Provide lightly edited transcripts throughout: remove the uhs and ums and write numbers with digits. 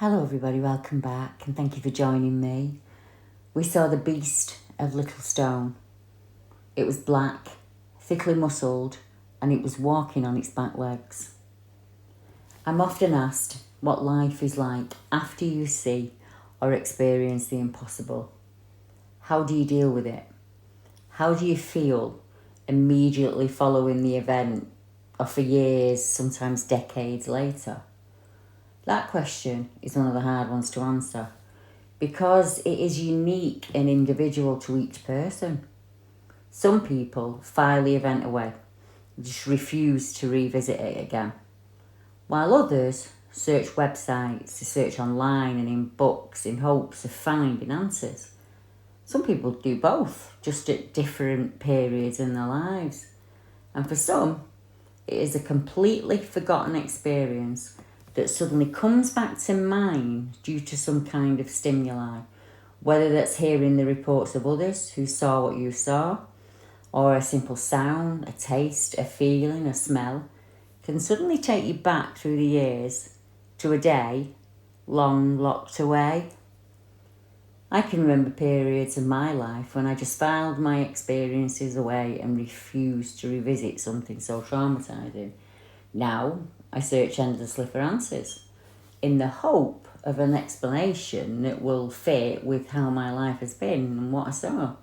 Hello everybody, welcome back and thank you for joining me. We saw the beast of Little Stone. It was black, thickly muscled, and it was walking on its back legs. I'm often asked what life is like after you see or experience the impossible. How do you deal with it? How do you feel immediately following the event or for years, sometimes decades later? That question is one of the hard ones to answer because it is unique and individual to each person. Some people file the event away, just refuse to revisit it again, while others search websites, search online and in books in hopes of finding answers. Some people do both, just at different periods in their lives. And for some, it is a completely forgotten experience that suddenly comes back to mind due to some kind of stimuli, whether that's hearing the reports of others who saw what you saw, or a simple sound, a taste, a feeling, a smell, can suddenly take you back through the years to a day long locked away. I can remember periods of my life when I just filed my experiences away and refused to revisit something so traumatising. Now, I search endlessly for answers, in the hope of an explanation that will fit with how my life has been and what I saw.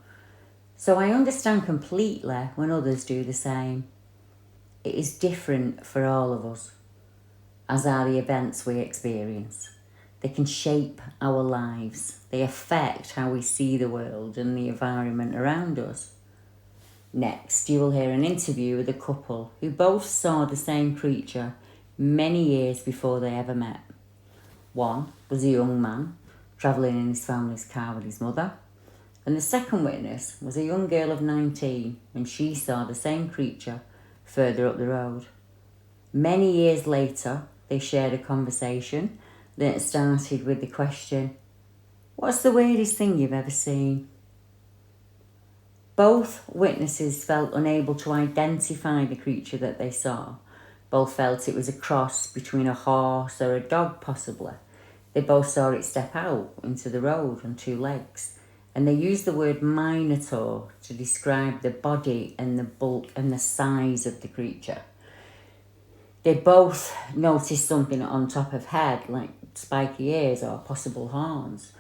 So I understand completely when others do the same. It is different for all of us, as are the events we experience. They can shape our lives. They affect how we see the world and the environment around us. Next, you will hear an interview with a couple who both saw the same creature many years before they ever met. One was a young man travelling in his family's car with his mother, and the second witness was a young girl of 19 when she saw the same creature further up the road. Many years later, they shared a conversation that started with the question, "What's the weirdest thing you've ever seen?" Both witnesses felt unable to identify the creature that they saw. Both felt it was a cross between a horse or a dog, possibly. They both saw it step out into the road on two legs, and they used the word Minotaur to describe the body and the bulk and the size of the creature. They both noticed something on top of head, like spiky ears or possible horns.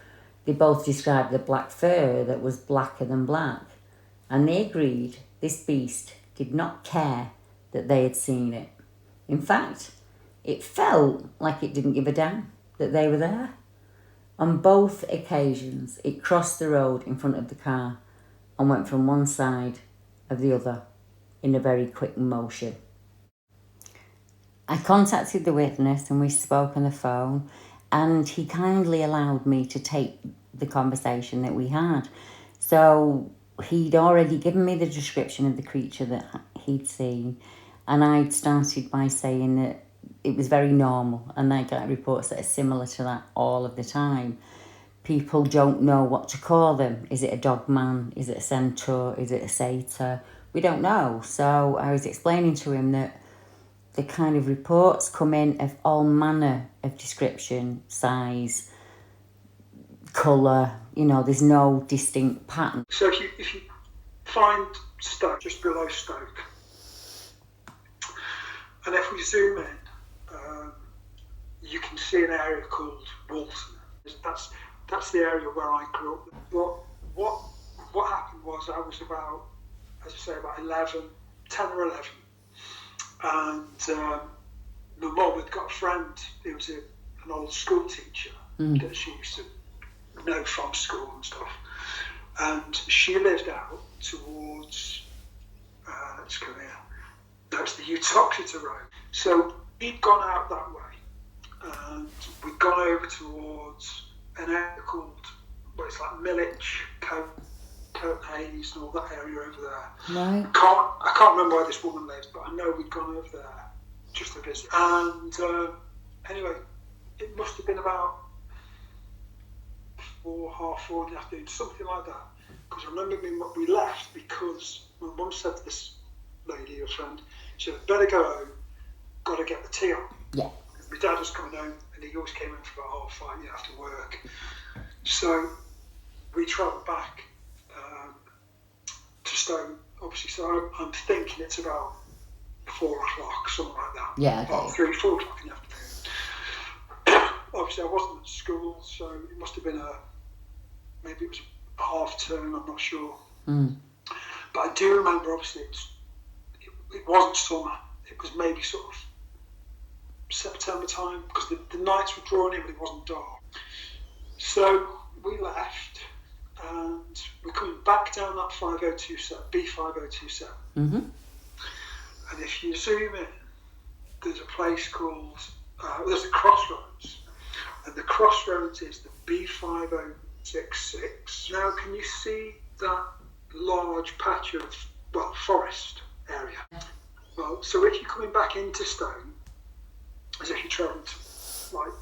They both described the black fur that was blacker than black. And they agreed this beast did not care that they had seen it. In fact, it felt like it didn't give a damn that they were there. On both occasions, it crossed the road in front of the car and went from one side of the other in a very quick motion. I contacted the witness and we spoke on the phone, and he kindly allowed me to take the conversation that we had. So he'd already given me the description of the creature that he'd seen, and I'd started by saying that it was very normal, and I get reports that are similar to that all of the time. People don't know what to call them. Is it a Dogman? Is it a centaur? Is it a satyr? We don't know. So I was explaining to him that the kind of reports come in of all manner of description, size, colour, there's no distinct pattern. So if you find Stoke, just below Stoke, and if we zoom in, you can see an area called Walton. That's the area where I grew up. But what happened was I was about 10 or 11, and my mum had got a friend who was an old school teacher that she used to know from school and stuff, and she lived out towards let's go here, that's the Uttoxeter Road. So he'd gone out that way, and we'd gone over towards an area called, it's like Millwich, Coat Hayes and all that area over there. Right. I can't remember where this woman lives, but I know we'd gone over there just to visit. And anyway, it must have been about half four in the afternoon, something like that. Because I remember we left because my mum said to this lady, your friend, she said, "Better go home, got to get the tea on." Yeah. My dad was coming home and he always came in for about 5:30 after work. So we travelled back to Stone, obviously. So I'm thinking it's about 4 o'clock, something like that. Yeah, okay. About 3, 4 o'clock in the afternoon. Obviously, I wasn't at school, so it must have been maybe it was a half term, I'm not sure. But I do remember, obviously, it wasn't summer. It was maybe sort of September time, because the nights were drawing in, but it wasn't dark. So we left, and we're coming back down that 5027, B5027. And if you zoom in, there's a place called, there's a crossroads, and the crossroads is the B5066. Now, can you see that large patch of, forest area? Well, so if you're coming back into Stone, as if you travelled, like,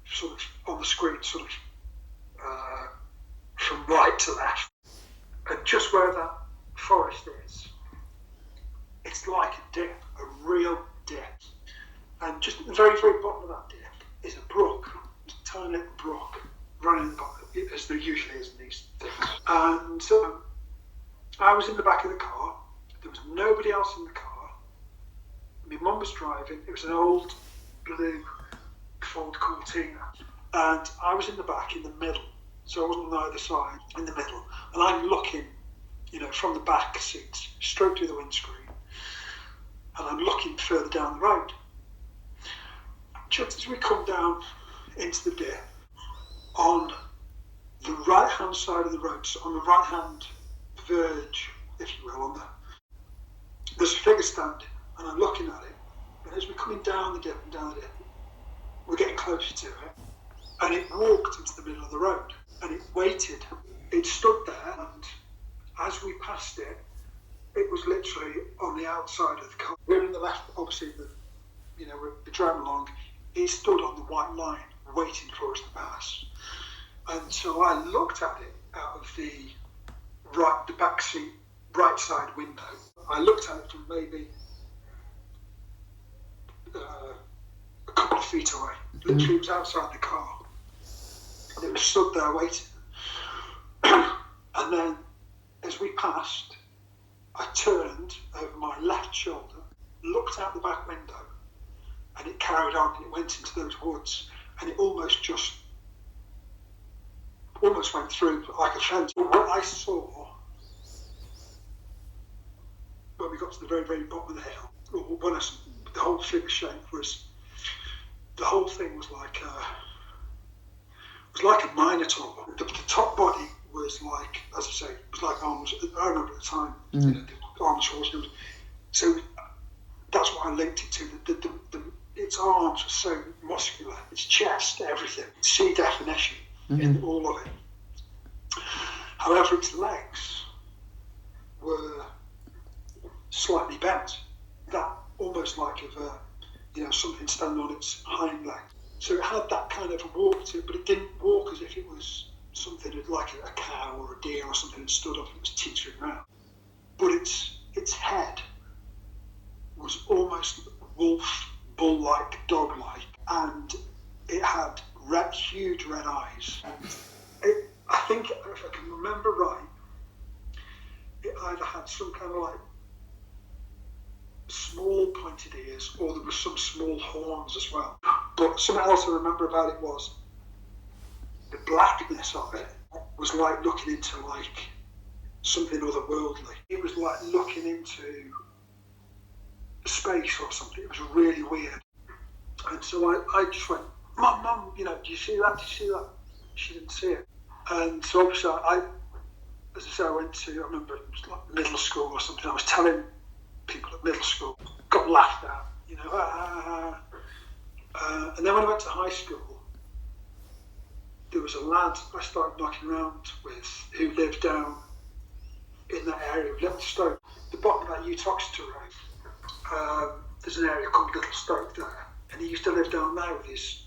sort of on the screen, sort of from right to left, and just where that forest is, it's like a dip, a real dip. And just at the very, very bottom of that dip is a brook, a tiny little brook running in the bottom, as there usually is in these things. And so I was in the back of the car. There was nobody else in the car. My mum was driving. It was an old blue Ford Cortina. And I was in the back, in the middle. So I wasn't on either side, in the middle. And I'm looking, from the back seats, straight through the windscreen. And I'm looking further down the road. Just as we come down into the dip, on the right-hand side of the road, so on the right-hand verge, if you will, there's a figure standing, and I'm looking at it. And as we're coming down the dip and down the dip, we're getting closer to it, and it walked into the middle of the road, and it waited. It stood there, and as we passed it, it was literally on the outside of the car. We're in the left, obviously, we're driving along. It stood on the white line, waiting for us to pass. And so I looked at it out of the back seat, right side window. I looked at it from maybe a couple of feet away. Literally, it was outside the car. And it was stood there waiting. And then, as we passed, I turned over my left shoulder, looked out the back window, and it carried on. It went into those woods, and it almost went through like a fence. But what I saw when we got to the very, very bottom of the hill, the whole figure shape was, the whole thing was like a Minotaur. The top body was like, as I say, it was like arms. I remember at the time, the arms horse. So that's what I linked it to. Its arms were so muscular, its chest, everything. See definition in all of it. However, its legs were slightly bent. That almost like something standing on its hind leg. So it had that kind of a walk to it, but it didn't walk as if it was something like a cow or a deer or something that stood up and was teetering around. But its head was almost wolf, bull-like, dog-like, and it had huge red eyes. I think, if I can remember right, it either had some kind of like small pointed ears, or there was some small horns as well. But something else I remember about it was the blackness of it was like looking into like something otherworldly. It was like looking into space or something. It was really weird. And so I just went, Mum, do you see that? Do you see that? She didn't see it. And so obviously I went to, I remember it was like middle school or something. I was telling people at middle school, got laughed at, and then when I went to high school, there was a lad I started knocking around with who lived down in that area of Little Stoke. The bottom of that Utoxeter Road, there's an area called Little Stoke there, and he used to live down there with his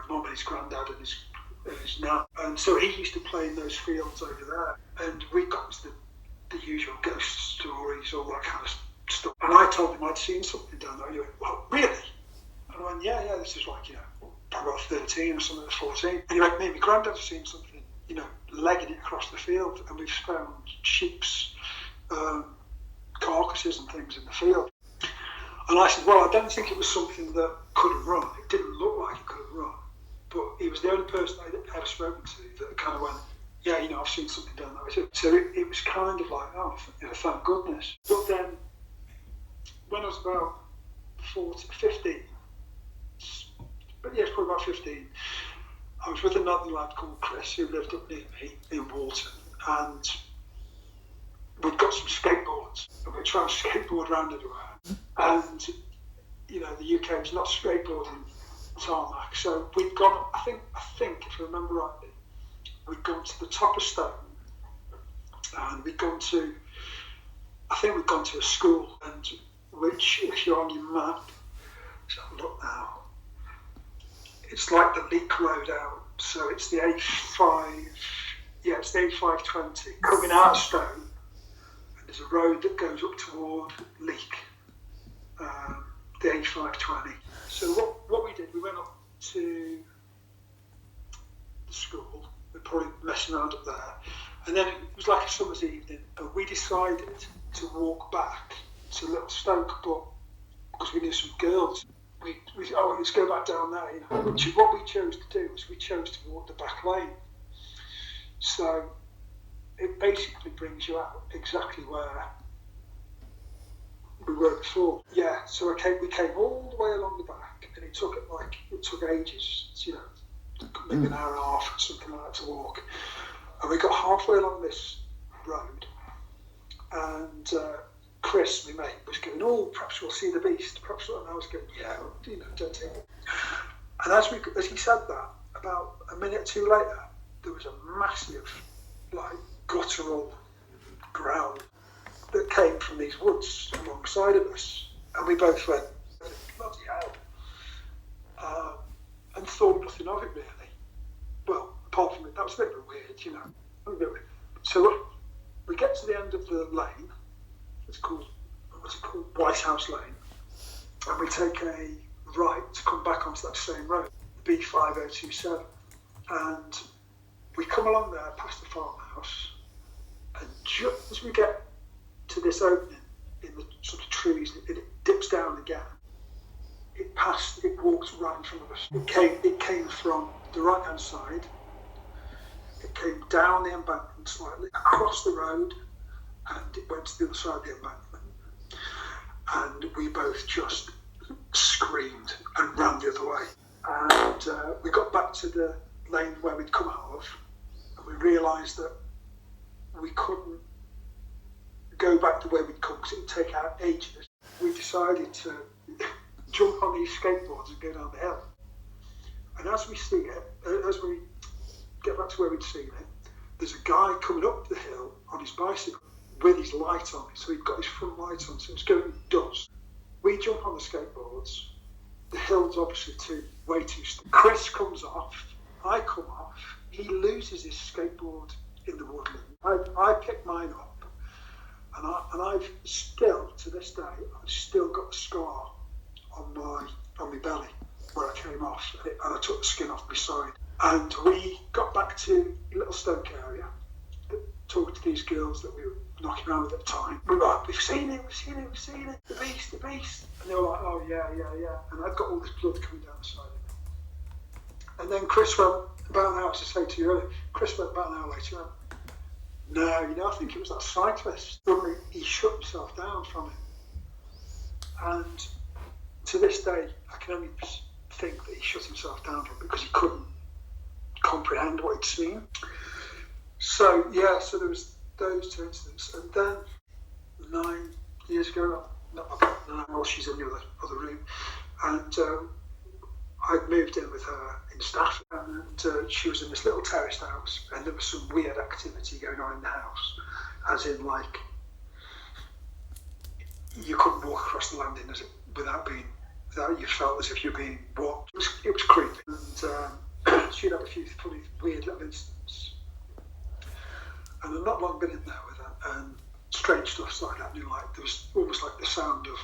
mum and his granddad and his nan. And so he used to play in those fields over there, and we got to the usual ghost stories, all that kind of stuff. And I told him I'd seen something down there. He went, "Well, really?" And I went, yeah, this is like, probably about 13 or something, 14. Anyway, me and my granddad have seen something, legging it across the field, and we've found sheep's carcasses and things in the field. And I said, well, I don't think it was something that could have run. It didn't look like it could have run. But he was the only person I'd ever spoken to that kind of went, yeah, I've seen something down that way too. So it was kind of like, oh, thank goodness. But then, when I was about 15, but yes, probably about 15, I was with another lad called Chris who lived up near me in Walton, and we'd got some skateboards, and we're trying to skateboard around everywhere. And, the UK was not skateboarding tarmac, so we'd gone, I think, if I remember rightly, we'd gone to the top of Stone, and we'd gone to a school, and which, if you're on your map, let's have a look now, it's like the Leek Road out, so it's the A5, it's the A520, coming out of Stone, and there's a road that goes up toward Leek, the A520. So what we did, we went up to the school, we were probably messing around up there, and then it was like a summer's evening, and we decided to walk back to Little Stoke, but because we knew some girls, we let's go back down there, Which is what we chose to do, was we chose to walk the back lane. So it basically brings you out exactly where we were before. Yeah, so we came all the way along the back, and it took ages, maybe an hour and a half or something like that to walk. And we got halfway along this road, and Chris, my mate, was going, oh, perhaps we'll see the beast. Perhaps, and I was going, yeah, don't take it. And as he said that, about a minute or two later, there was a massive, guttural growl that came from these woods alongside of us, and we both went, bloody hell, and thought nothing of it really. Well, apart from it, that was a bit weird, So we get to the end of the lane. It's called White House Lane, and we take a right to come back onto that same road, B5027, and we come along there past the farmhouse, and just as we get to this opening in the sort of trees, it dips down again. It walked right in front of us. It came from the right hand side. It came down the embankment slightly, across the road, and it went to the other side of the embankment. And we both just screamed and ran the other way. And we got back to the lane where we'd come out of, and we realised that we couldn't go back the way we'd come because it would take out ages. We decided to jump on these skateboards and go down the hill. And as we see it, as we get back to where we'd seen it, there's a guy coming up the hill on his bicycle with his light on. So he'd got his front light on, so it's going dusk. We jump on the skateboards. The hill's obviously way too steep. Chris comes off. I come off. He loses his skateboard in the woodland. I pick mine up. And I've still, to this day, I've still got a scar on my belly where I came off, and I took the skin off my side. And we got back to Little Stoke area, talked to these girls that we were knocking around with at the time. We were like, we've seen it, the beast. And they were like, oh yeah. And I've got all this blood coming down the side of me. And then Chris went about an hour, as I say to you earlier, Chris went about an hour later on. No, I think it was that cyclist. Suddenly he shut himself down from it. And to this day, I can only think that he shut himself down from it because he couldn't comprehend what he'd seen. So there was those two incidents. And then 9 years ago, not about 9, well, she's in the other room, and I'd moved in with her in Staffordshire, and she was in this little terraced house, and there was some weird activity going on in the house, as in you couldn't walk across the landing without you felt as if you're being walked. It was creepy, and she'd have a few funny, weird little incidents, and I'd not long been in there with her, and strange stuff like that. There was almost like the sound of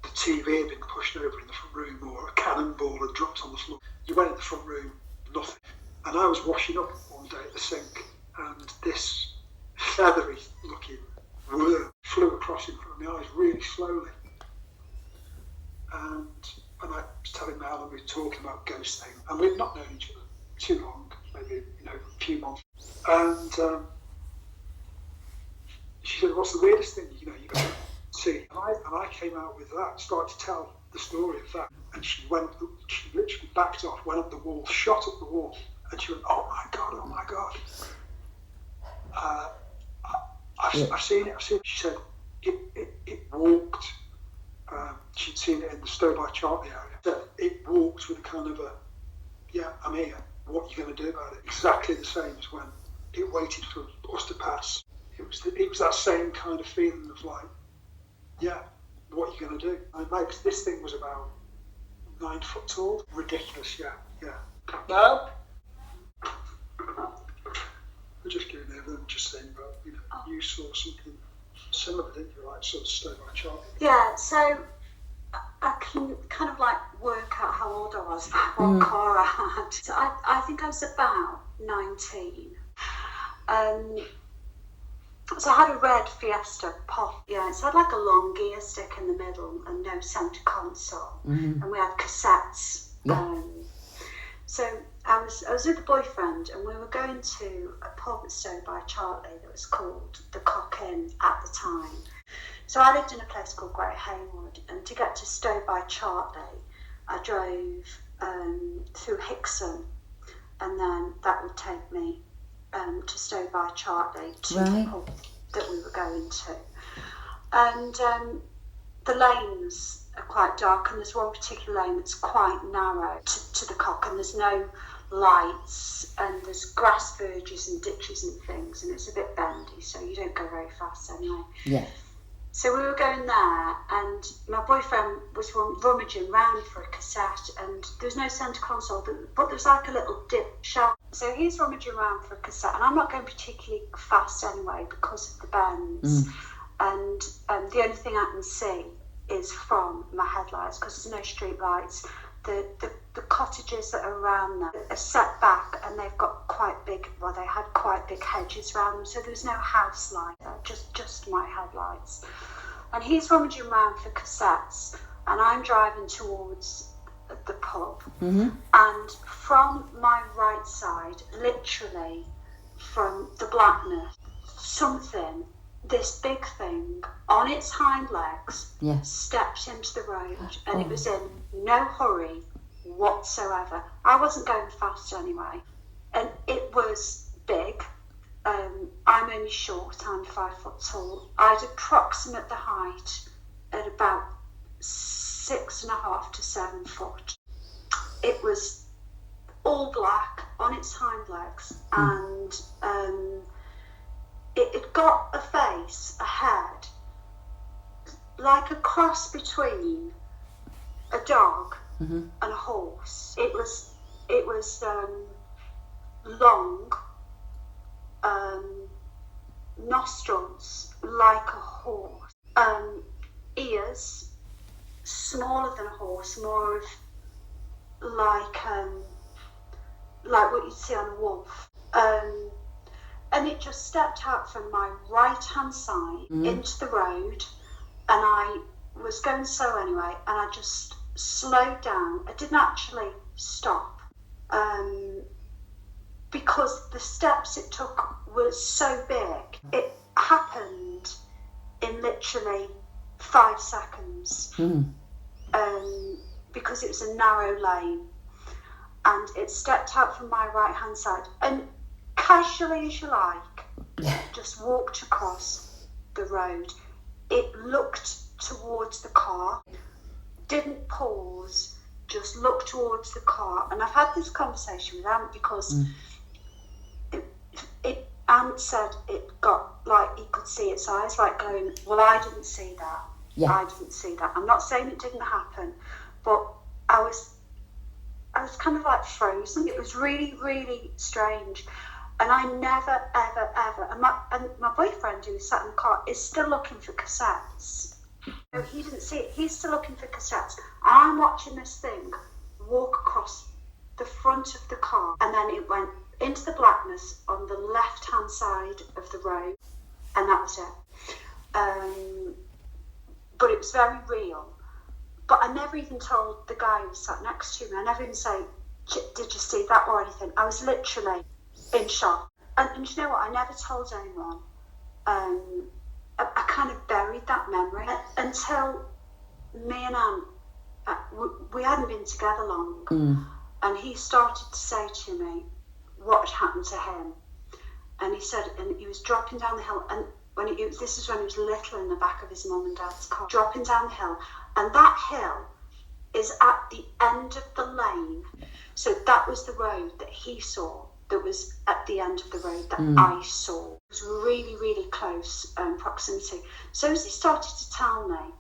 the TV had been pushed over in the front room, or a cannonball had dropped on the floor. You went in the front room, nothing. And I was washing up one day at the sink, and this feathery looking worm flew across in front of my eyes really slowly. And I was telling Mel, and we were talking about ghost things, and we'd not known each other too long, maybe a few months. And she said, "What's the weirdest thing you got to see?" And I came out with that, started to tell the story of that, and she literally backed off, went up the wall, shot up the wall, and she went, "Oh my god!" I've seen it. She said it walked. She'd seen it in the Stowe-by-Chartley area. Said it walked with a kind of a, "Yeah, I'm here. What are you going to do about it?" Exactly the same as when it waited for us to pass. It was that same kind of feeling of like, "Yeah, what are you going to do?" And this thing was about 9 foot tall. Ridiculous, yeah. No. We're just going over and just saying about, you saw something similar, didn't you? Like sort of Stowe-by-Chartley. Yeah, so I can kind of like work out how old I was, what car I had. So I think I was about 19. So I had a red Fiesta pop. Yeah, so I had like a long gear stick in the middle and no centre console. Mm-hmm. And we had cassettes. Yeah. So I was with a boyfriend, and we were going to a pub at Stowe-by-Chartley that was called the Cock Inn at the time. So I lived in a place called Great Haywood, and to get to Stowe-by-Chartley, I drove through Hixon, and then that would take me to Stowe-by-Chartley to the pub that we were going to. And the lanes are quite dark, and there's one particular lane that's quite narrow to the Cock, and there's no lights, and there's grass verges and ditches and things, and it's a bit bendy, so you don't go very fast anyway. Yeah. So we were going there, and my boyfriend was rummaging round for a cassette, and there was no centre console, but there was like a little dip shelf. So he's rummaging around for a cassette, and I'm not going particularly fast anyway because of the bends, and the only thing I can see is from my headlights, because there's no street lights. The cottages that are around there are set back, and they've got they had quite big hedges around them, so there was no house light there, just my headlights. And he's rummaging around for cassettes, and I'm driving towards the pub. Mm-hmm. And from my right side, literally from the blackness, this big thing on its hind legs stepped into the road, and it was in no hurry whatsoever. I wasn't going fast anyway, and it was big. I'm only short, I'm 5 foot tall. I'd approximate the height at about 6.5 to 7 foot. It was all black on its hind legs, and it got a face, a head, like a cross between a dog and a horse. It was long, nostrils like a horse, ears smaller than a horse, more of like what you'd see on a wolf. And it just stepped out from my right-hand side into the road, and I was going slow anyway, and I just slowed down. I didn't actually stop, because the steps it took were so big. It happened in literally 5 seconds, because it was a narrow lane, and it stepped out from my right-hand side, and casually as you like, just walked across the road. It looked towards the car, didn't pause, just looked towards the car. And I've had this conversation with Ant, because Ant said it got like he could see its eyes like going, "Well, I didn't see that. Yeah. I didn't see that." I'm not saying it didn't happen, but I was kind of like frozen. It was really, really strange. And I never, ever, ever, and my boyfriend who sat in the car is still looking for cassettes. No, he didn't see it. He's still looking for cassettes. I'm watching this thing walk across the front of the car, and then it went into the blackness on the left-hand side of the road, and that was it. But it was very real. But I never even told the guy who sat next to me. I never even said, "Did you see that?" or anything. I was literally in shock. And you know what? I never told anyone. I kind of buried that memory until me and Anne, we hadn't been together long, and he started to say to me what had happened to him. And he said, and he was dropping down the hill, and this is when he was little, in the back of his mum and dad's car, dropping down the hill, and that hill is at the end of the lane. So that was the road that he saw, that was at the end of the road that I saw. It was really, really close proximity. So as he started to tell me,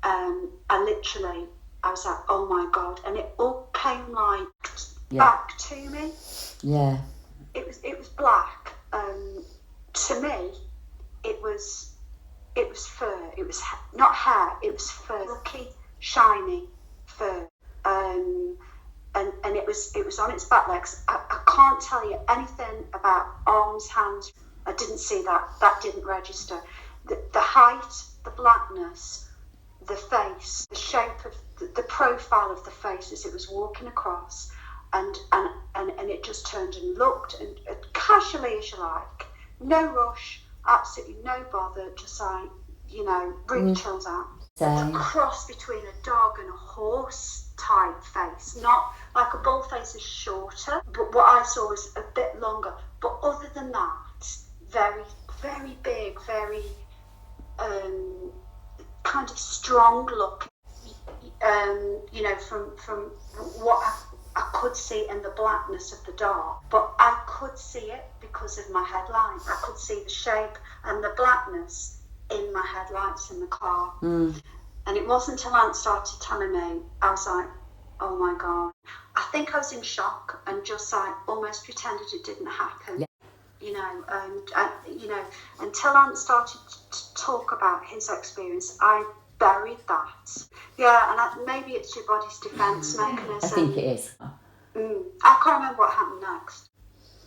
I was like, oh my God. And it all came like back to me. Yeah. It was black. To me, it was fur. It was not hair, it was fur. Silky, shiny fur. And it was on its back legs. I can't tell you anything about arms, hands. I didn't see that. That didn't register. The height, the blackness, the face, the shape of the profile of the face as it was walking across, and it just turned and looked, and casually as you like, no rush, absolutely no bother, just like, really chills out. It's a cross between a dog and a horse type face. Not like a bull face is shorter, but what I saw was a bit longer. But other than that, very, very big, very kind of strong look. From what I could see in the blackness of the dark, but I could see it because of my headlights. I could see the shape and the blackness in my headlights in the car. And it wasn't until Aunt started telling me, I was like, oh my God. I think I was in shock and just like almost pretended it didn't happen. Until Aunt started to talk about his experience, I buried that. Yeah, and maybe it's your body's defence mechanism. I think it is. I can't remember what happened next.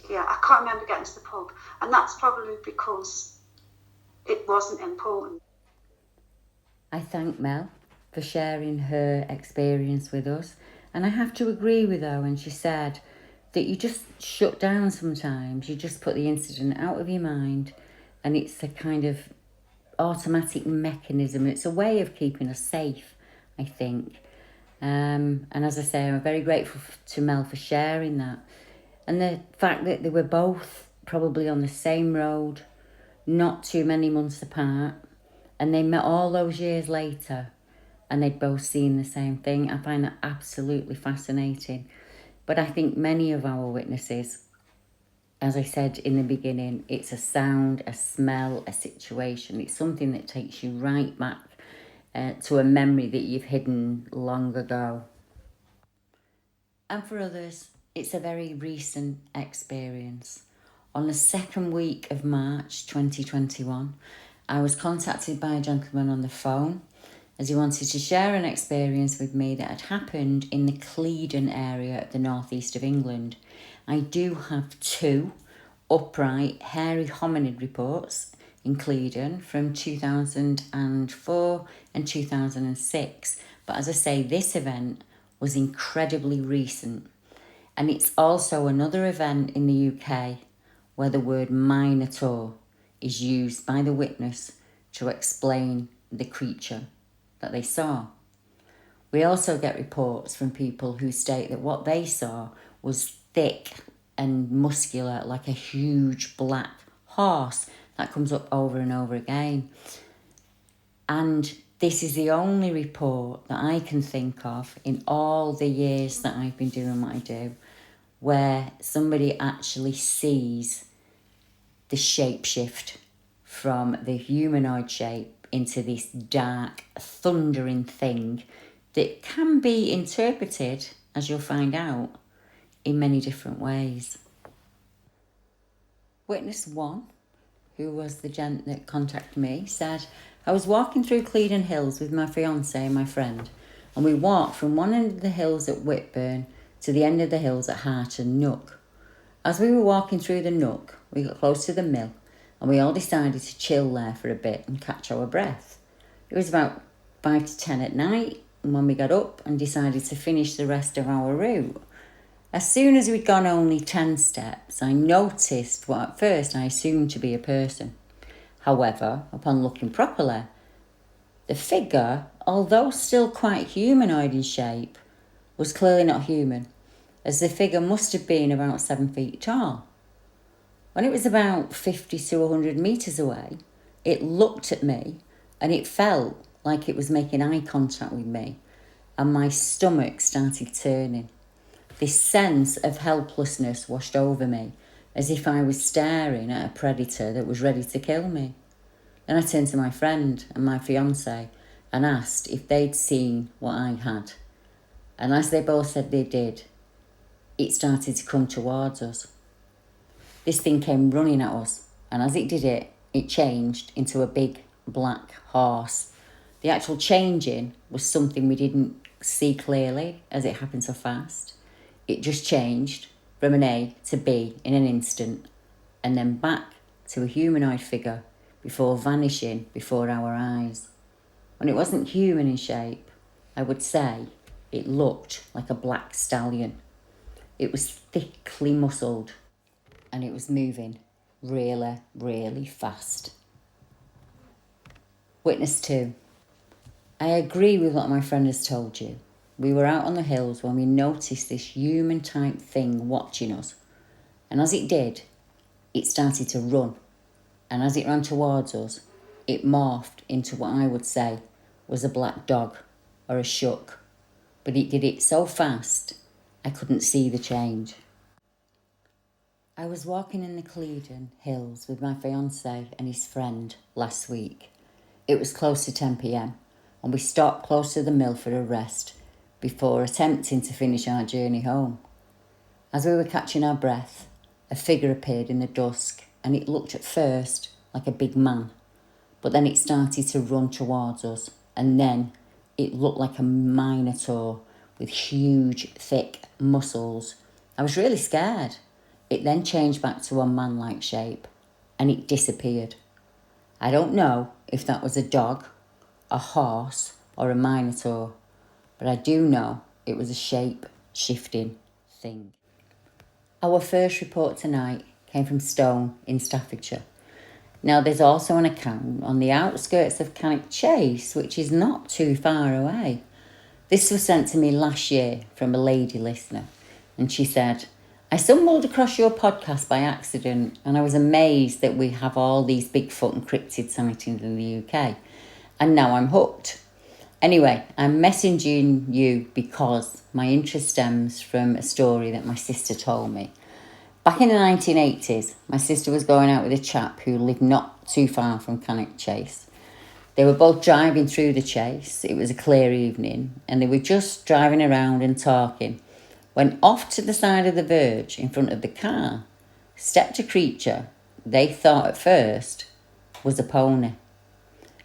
Yeah, I can't remember getting to the pub. And that's probably because it wasn't important. I thank Mel for sharing her experience with us. And I have to agree with her when she said that you just shut down sometimes. You just put the incident out of your mind, and it's a kind of automatic mechanism. It's a way of keeping us safe, I think. And as I say, I'm very grateful to Mel for sharing that. And the fact that they were both probably on the same road, not too many months apart, and they met all those years later, and they'd both seen the same thing. I find that absolutely fascinating. But I think many of our witnesses, as I said in the beginning, it's a sound, a smell, a situation. It's something that takes you right back to a memory that you've hidden long ago. And for others, it's a very recent experience. On the second week of March 2021, I was contacted by a gentleman on the phone as he wanted to share an experience with me that had happened in the Clevedon area of the northeast of England. I do have 2 upright, hairy hominid reports in Clevedon from 2004 and 2006. But as I say, this event was incredibly recent. And it's also another event in the UK where the word Minotaur is used by the witness to explain the creature that they saw. We also get reports from people who state that what they saw was thick and muscular, like a huge black horse that comes up over and over again. And this is the only report that I can think of in all the years that I've been doing what I do, where somebody actually sees the shapeshift from the humanoid shape into this dark, thundering thing that can be interpreted, as you'll find out, in many different ways. Witness 1, who was the gent that contacted me, said, I was walking through Clevedon Hills with my fiancé and my friend, and we walked from one end of the hills at Whitburn to the end of the hills at Harton Nook. As we were walking through the Nook, we got close to the mill, and we all decided to chill there for a bit and catch our breath. It was about 5 to 10 at night, and when we got up and decided to finish the rest of our route. As soon as we'd gone only 10 steps, I noticed what at first I assumed to be a person. However, upon looking properly, the figure, although still quite humanoid in shape, was clearly not human, as the figure must have been about 7 feet tall. When it was about 50 to 100 metres away, it looked at me and it felt like it was making eye contact with me, and my stomach started turning. This sense of helplessness washed over me, as if I was staring at a predator that was ready to kill me. Then I turned to my friend and my fiancé and asked if they'd seen what I had. And as they both said they did, it started to come towards us. This thing came running at us, and as it did it, it changed into a big black horse. The actual changing was something we didn't see clearly, as it happened so fast. It just changed from an A to B in an instant, and then back to a humanoid figure before vanishing before our eyes. When it wasn't human in shape, I would say it looked like a black stallion. It was thickly muscled, and it was moving really, really fast. Witness 2. I agree with what my friend has told you. We were out on the hills when we noticed this human-type thing watching us. And as it did, it started to run. And as it ran towards us, it morphed into what I would say was a black dog or a shuck. But it did it so fast, I couldn't see the change. I was walking in the Clevedon Hills with my fiancé and his friend last week. It was close to 10 p.m. and we stopped close to the mill for a rest before attempting to finish our journey home. As we were catching our breath, a figure appeared in the dusk, and it looked at first like a big man, but then it started to run towards us, and then it looked like a Minotaur with huge, thick muscles. I was really scared. It then changed back to a man-like shape, and it disappeared. I don't know if that was a dog, a horse, or a Minotaur, but I do know it was a shape-shifting thing. Our first report tonight came from Stone in Staffordshire. Now, there's also an account on the outskirts of Cannock Chase, which is not too far away. This was sent to me last year from a lady listener, and she said, I stumbled across your podcast by accident, and I was amazed that we have all these Bigfoot and cryptid sightings in the UK, and now I'm hooked. Anyway, I'm messaging you because my interest stems from a story that my sister told me. Back in the 1980s, my sister was going out with a chap who lived not too far from Cannock Chase. They were both driving through the chase. It was a clear evening, and they were just driving around and talking when off to the side of the verge in front of the car stepped a creature they thought at first was a pony.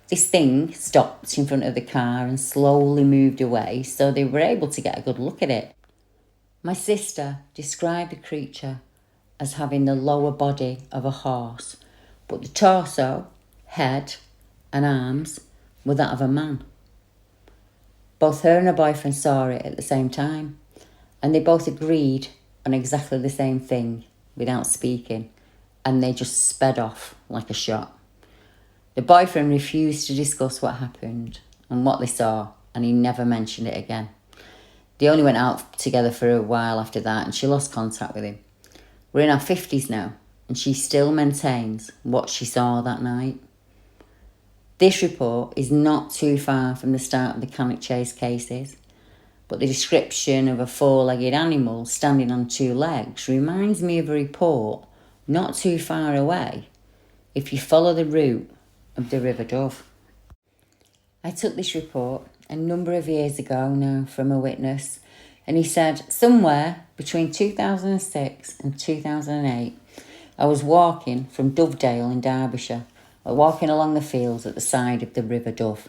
This thing stopped in front of the car and slowly moved away, so they were able to get a good look at it. My sister described the creature as having the lower body of a horse, but the torso, head and arms were that of a man. Both her and her boyfriend saw it at the same time, and they both agreed on exactly the same thing without speaking, and they just sped off like a shot. The boyfriend refused to discuss what happened and what they saw, and he never mentioned it again. They only went out together for a while after that, and she lost contact with him. We're in our 50s now, and she still maintains what she saw that night. This report is not too far from the start of the Cannock Chase cases, but the description of a four-legged animal standing on two legs reminds me of a report not too far away if you follow the route of the River Dove. I took this report a number of years ago now from a witness, and he said somewhere between 2006 and 2008 I was walking from Dovedale in Derbyshire walking along the fields at the side of the River Dove.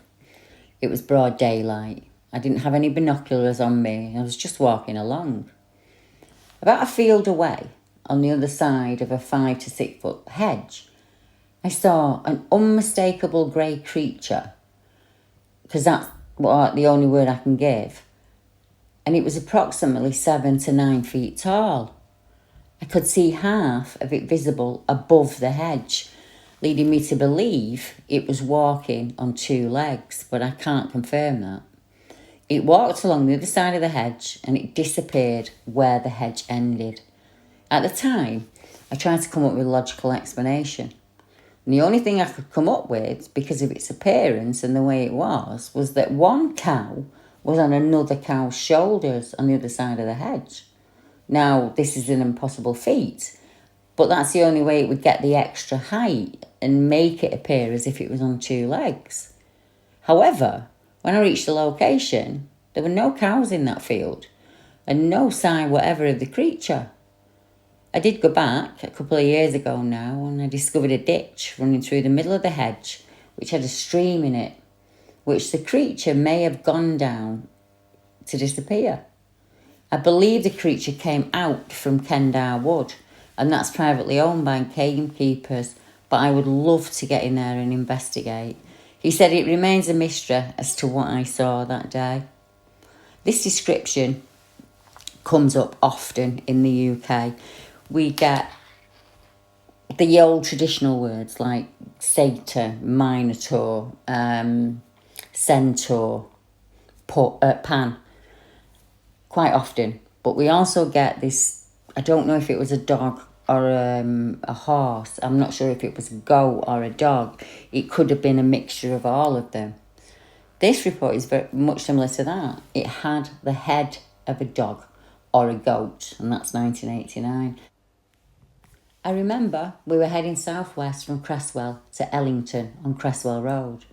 It was broad daylight. I didn't have any binoculars on me. I was just walking along. About a field away, on the other side of a 5 to 6 foot hedge, I saw an unmistakable grey creature, because that's the only word I can give. And it was approximately 7 to 9 feet tall. I could see half of it visible above the hedge, leading me to believe it was walking on 2 legs, but I can't confirm that. It walked along the other side of the hedge and it disappeared where the hedge ended. At the time, I tried to come up with a logical explanation. And the only thing I could come up with, because of its appearance and the way it was that one cow was on another cow's shoulders on the other side of the hedge. Now, this is an impossible feat, but that's the only way it would get the extra height and make it appear as if it was on 2 legs. However, when I reached the location, there were no cows in that field and no sign whatever of the creature. I did go back a couple of years ago now and I discovered a ditch running through the middle of the hedge which had a stream in it, which the creature may have gone down to disappear. I believe the creature came out from Kendar Wood, and that's privately owned by gamekeepers, but I would love to get in there and investigate. He said it remains a mystery as to what I saw that day. This description comes up often in the UK. We get the old traditional words like satyr, minotaur, centaur, pan, quite often. But we also get this, I don't know if it was a dog or a horse. I'm not sure if it was a goat or a dog. It could have been a mixture of all of them. This report is very much similar to that. It had the head of a dog or a goat, and that's 1989. I remember we were heading southwest from Cresswell to Ellington on Cresswell Road.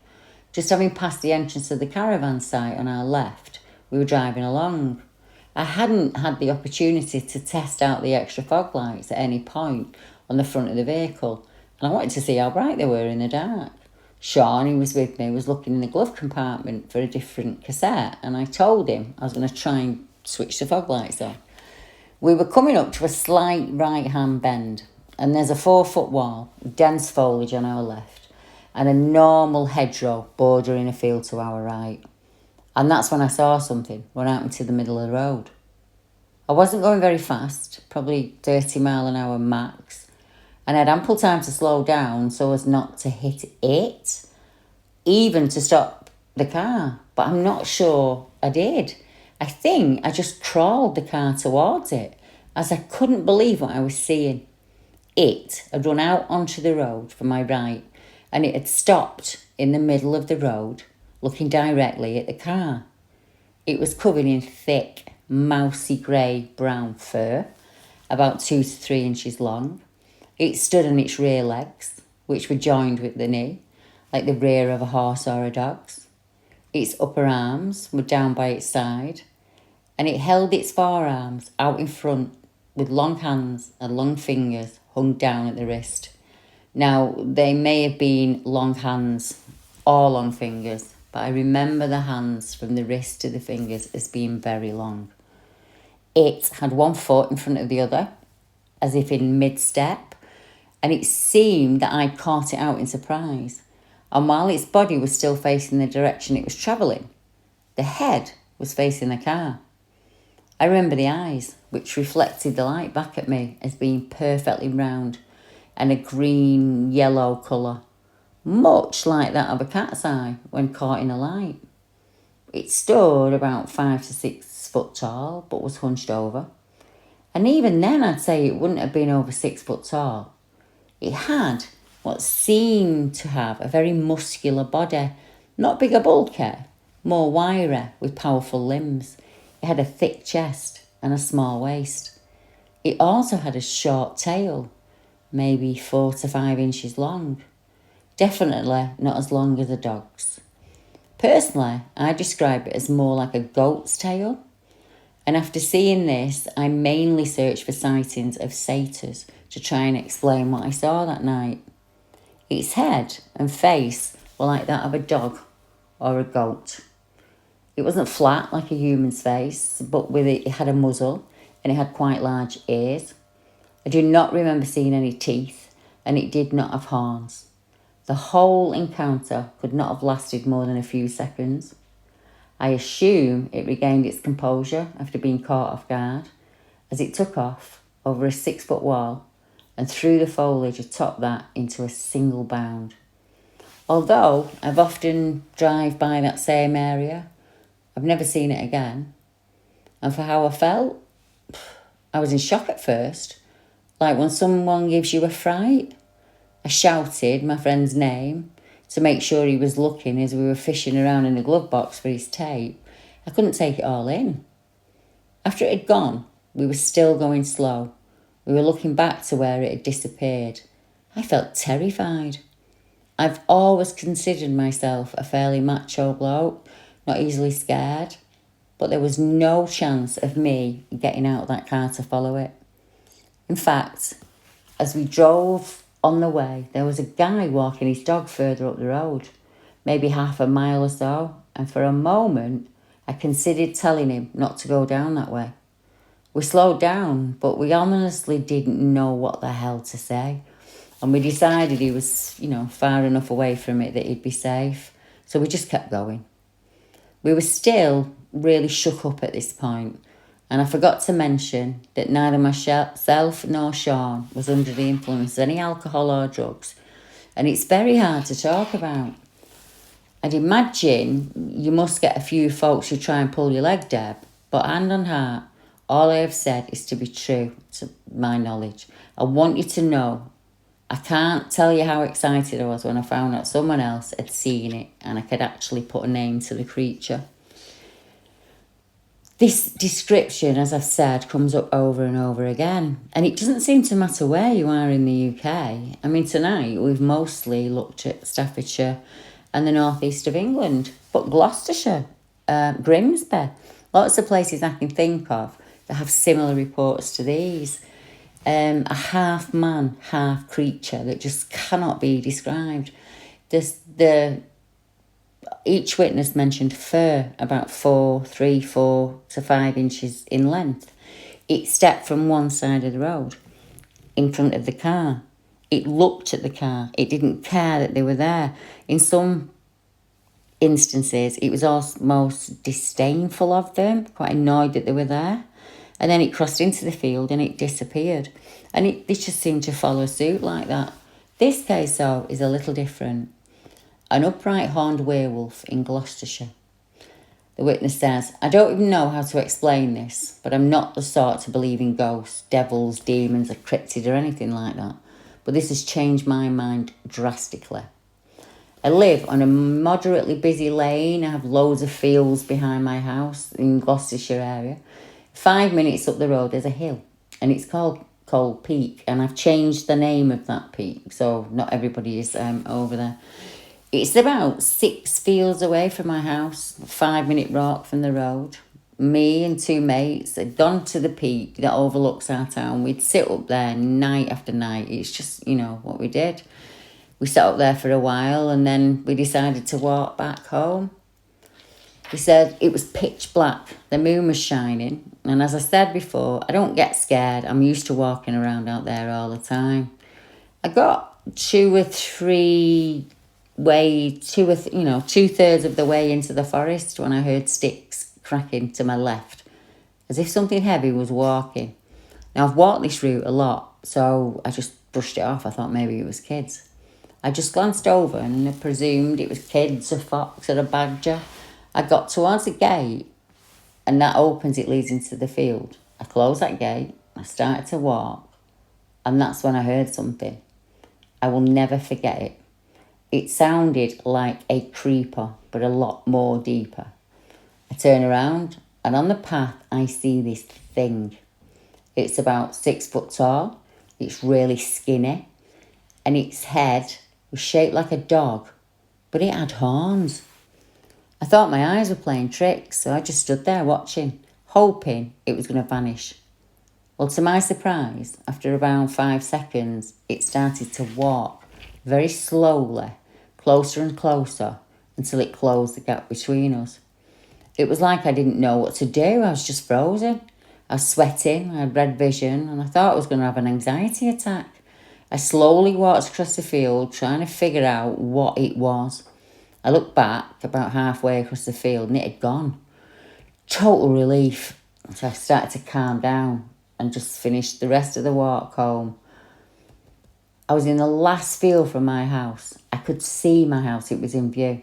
Just having passed the entrance of the Caravan site on our left, we were driving along. I hadn't had the opportunity to test out the extra fog lights at any point on the front of the vehicle, and I wanted to see how bright they were in the dark. Sean, who was with me, was looking in the glove compartment for a different cassette, and I told him I was going to try and switch the fog lights on. We were coming up to a slight right-hand bend, and there's a 4-foot wall, dense foliage on our left, and a normal hedgerow bordering a field to our right. And that's when I saw something run out into the middle of the road. I wasn't going very fast, probably 30 mile an hour max, and I had ample time to slow down so as not to hit it, even to stop the car, but I'm not sure I did. I think I just crawled the car towards it as I couldn't believe what I was seeing. It had run out onto the road from my right and it had stopped in the middle of the road looking directly at the car. It was covered in thick, mousy grey brown fur, about 2 to 3 inches long. It stood on its rear legs, which were joined with the knee, like the rear of a horse or a dog's. Its upper arms were down by its side, and it held its forearms out in front with long hands and long fingers hung down at the wrist. Now, they may have been long hands or long fingers, but I remember the hands from the wrist to the fingers as being very long. It had one foot in front of the other, as if in mid-step, and it seemed that I'd caught it out in surprise. And while its body was still facing the direction it was travelling, the head was facing the car. I remember the eyes, which reflected the light back at me as being perfectly round and a green-yellow colour, much like that of a cat's eye when caught in a light. It stood about 5 to 6 foot tall, but was hunched over. And even then I'd say it wouldn't have been over 6 foot tall. It had what seemed to have a very muscular body, not big a bulky, more wiry with powerful limbs. It had a thick chest and a small waist. It also had a short tail, maybe 4 to 5 inches long. Definitely not as long as a dog's. Personally, I describe it as more like a goat's tail. And after seeing this, I mainly searched for sightings of satyrs to try and explain what I saw that night. Its head and face were like that of a dog or a goat. It wasn't flat like a human's face, but it had a muzzle and it had quite large ears. I do not remember seeing any teeth, and it did not have horns. The whole encounter could not have lasted more than a few seconds. I assume it regained its composure after being caught off guard, as it took off over a 6-foot wall and through the foliage atop that into a single bound. Although I've often drive by that same area, I've never seen it again. And for how I felt, I was in shock at first, like when someone gives you a fright. I shouted my friend's name to make sure he was looking as we were fishing around in the glove box for his tape. I couldn't take it all in. After it had gone, we were still going slow. We were looking back to where it had disappeared. I felt terrified. I've always considered myself a fairly macho bloke, not easily scared, but there was no chance of me getting out of that car to follow it. In fact, as we drove on the way, there was a guy walking his dog further up the road, maybe half a mile or so, and for a moment I considered telling him not to go down that way. We slowed down, but we honestly didn't know what the hell to say. And we decided he was, far enough away from it that he'd be safe. So we just kept going. We were still really shook up at this point, and I forgot to mention that neither myself nor Sean was under the influence of any alcohol or drugs, and it's very hard to talk about. I'd imagine you must get a few folks who try and pull your leg, Deb, but hand on heart, all I have said is to be true to my knowledge. I want you to know I can't tell you how excited I was when I found out someone else had seen it and I could actually put a name to the creature. This description, as I've said, comes up over and over again. And it doesn't seem to matter where you are in the UK. I mean, tonight we've mostly looked at Staffordshire and the northeast of England. But Gloucestershire, Grimsby, lots of places I can think of that have similar reports to these. A half man, half creature that just cannot be described. Each witness mentioned fur about 4 to 5 inches in length. It stepped from one side of the road in front of the car. It looked at the car. It didn't care that they were there. In some instances, it was almost disdainful of them, quite annoyed that they were there. And then it crossed into the field and it disappeared. And it just seemed to follow suit like that. This case, though, is a little different. An upright horned werewolf in Gloucestershire. The witness says, I don't even know how to explain this, but I'm not the sort to believe in ghosts, devils, demons, or cryptids or anything like that. But this has changed my mind drastically. I live on a moderately busy lane. I have loads of fields behind my house in Gloucestershire area. 5 minutes up the road, there's a hill, and it's called Cold Peak, and I've changed the name of that peak, so not everybody is over there. It's about 6 fields away from my house, a 5-minute walk from the road. Me and 2 mates had gone to the peak that overlooks our town. We'd sit up there night after night. It's just, what we did. We sat up there for a while, and then we decided to walk back home. He said it was pitch black. The moon was shining. And as I said before, I don't get scared. I'm used to walking around out there all the time. I got 2/3 of the way into the forest when I heard sticks cracking to my left, as if something heavy was walking. Now, I've walked this route a lot, so I just brushed it off. I thought maybe it was kids. I just glanced over and I presumed it was kids, a fox or a badger. I got towards the gate, and that opens, it leads into the field. I closed that gate, I started to walk, and that's when I heard something. I will never forget it. It sounded like a creeper, but a lot more deeper. I turn around, and on the path, I see this thing. It's about 6 foot tall, it's really skinny, and its head was shaped like a dog, but it had horns. I thought my eyes were playing tricks, so I just stood there watching, hoping it was going to vanish. Well, to my surprise, after around 5 seconds, it started to walk very slowly, closer and closer, until it closed the gap between us. It was like I didn't know what to do. I was just frozen. I was sweating, I had red vision, and I thought I was going to have an anxiety attack. I slowly walked across the field, trying to figure out what it was. I looked back about halfway across the field, and it had gone. Total relief. So I started to calm down and just finished the rest of the walk home. I was in the last field from my house. I could see my house, it was in view.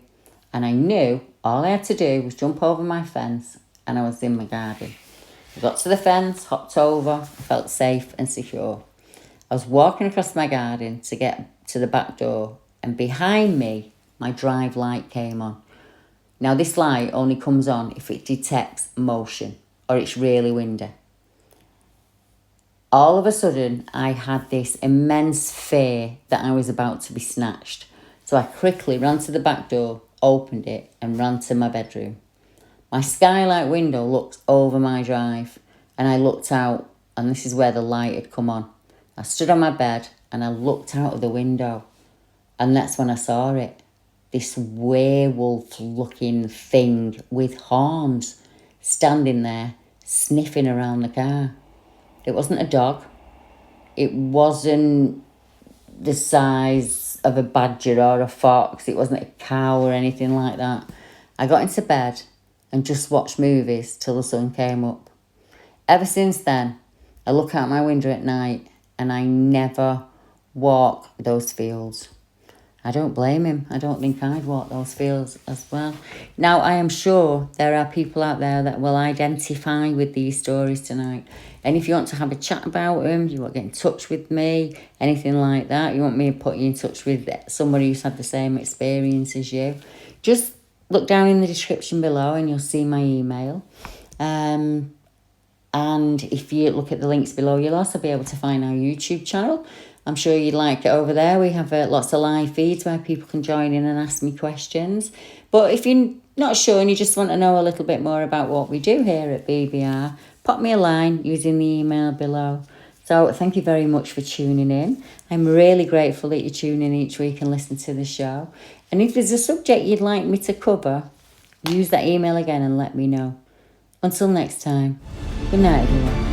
And I knew all I had to do was jump over my fence and I was in my garden. I got to the fence, hopped over, I felt safe and secure. I was walking across my garden to get to the back door, and behind me, my drive light came on. Now this light only comes on if it detects motion or it's really windy. All of a sudden, I had this immense fear that I was about to be snatched. So I quickly ran to the back door, opened it, and ran to my bedroom. My skylight window looked over my drive, and I looked out, and this is where the light had come on. I stood on my bed, and I looked out of the window, and that's when I saw it. This werewolf-looking thing with horns standing there, sniffing around the car. It wasn't a dog. It wasn't the size of a badger or a fox. It wasn't a cow or anything like that. I got into bed and just watched movies till the sun came up. Ever since then, I look out my window at night and I never walk those fields. I don't blame him. I don't think I'd walk those fields as well. Now, I am sure there are people out there that will identify with these stories tonight. And if you want to have a chat about them, you want to get in touch with me, anything like that, you want me to put you in touch with somebody who's had the same experience as you, just look down in the description below and you'll see my email. And if you look at the links below, you'll also be able to find our YouTube channel. I'm sure you'd like it over there. We have lots of live feeds where people can join in and ask me questions. But if you're not sure and you just want to know a little bit more about what we do here at BBR, pop me a line using the email below. So thank you very much for tuning in. I'm really grateful that you tune in each week and listen to the show. And if there's a subject you'd like me to cover, use that email again and let me know. Until next time, good night everyone.